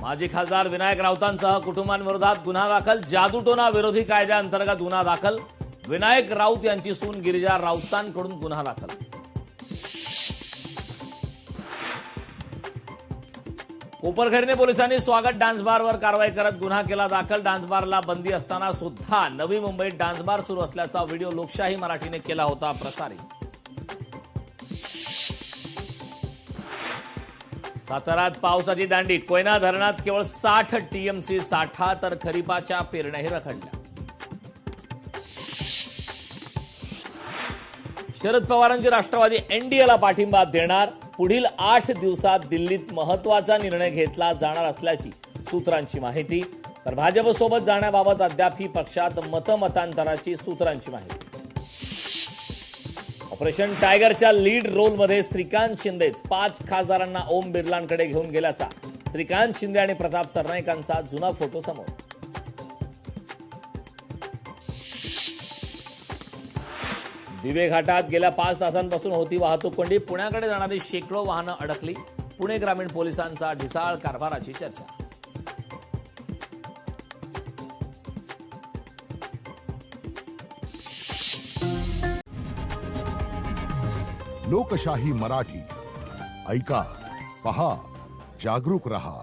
माजी खासदार विनायक राऊतांसह कुटुंबांविरोधात गुन्हा दाखल. जादूटोना विरोधी कायद्याअंतर्गत गुन्हा दाखल. विनायक राऊत यांची सून गिरिजा राऊतांकडून गुन्हा दाखल. कोपरखैरणे पोलिसांनी स्वागत डान्स बारवर कारवाई करत गुन्हा केला दाखल. डान्स बारला बंदी असताना सुद्धा नवी मुंबईत डान्स बार सुरू असल्याचा व्हिडिओ लोकशाही मराठीने केला होता प्रसारित. साताऱ्यात पावसाची दांडी. कोयना धरणात केवळ 60 टीएमसी साठा तर खरीपाच्या पेरण्याही रखडल्या. शरद पवारांची राष्ट्रवादी एनडीएला पाठिंबा देणार. पुढील 8 दिवसात दिल्लीत महत्वाचा निर्णय घेतला जाणार असल्याची सूत्रांची माहिती. तर भाजपसोबत जाण्याबाबत अद्यापही पक्षात मतमतांतराची सूत्रांची माहिती. ऑपरेशन टायगरच्या लीड रोलमध्ये श्रीकांत शिंदेच 5 खासदारांना ओम बिर्लांकडे घेऊन गेल्याचा श्रीकांत शिंदे आणि प्रताप सरनाईकांचा जुना फोटो समोर. दिवे घाटात गेल्या 5 तासांपासून होती वाहतूक कोंडी. पुण्याकडे जाणारी शेकडो वाहनं अडकली. पुणे ग्रामीण पोलिसांचा ढिसाळ कारभाराची चर्चा. लोकशाही मराठी ऐका, पहा, जागरूक रहा.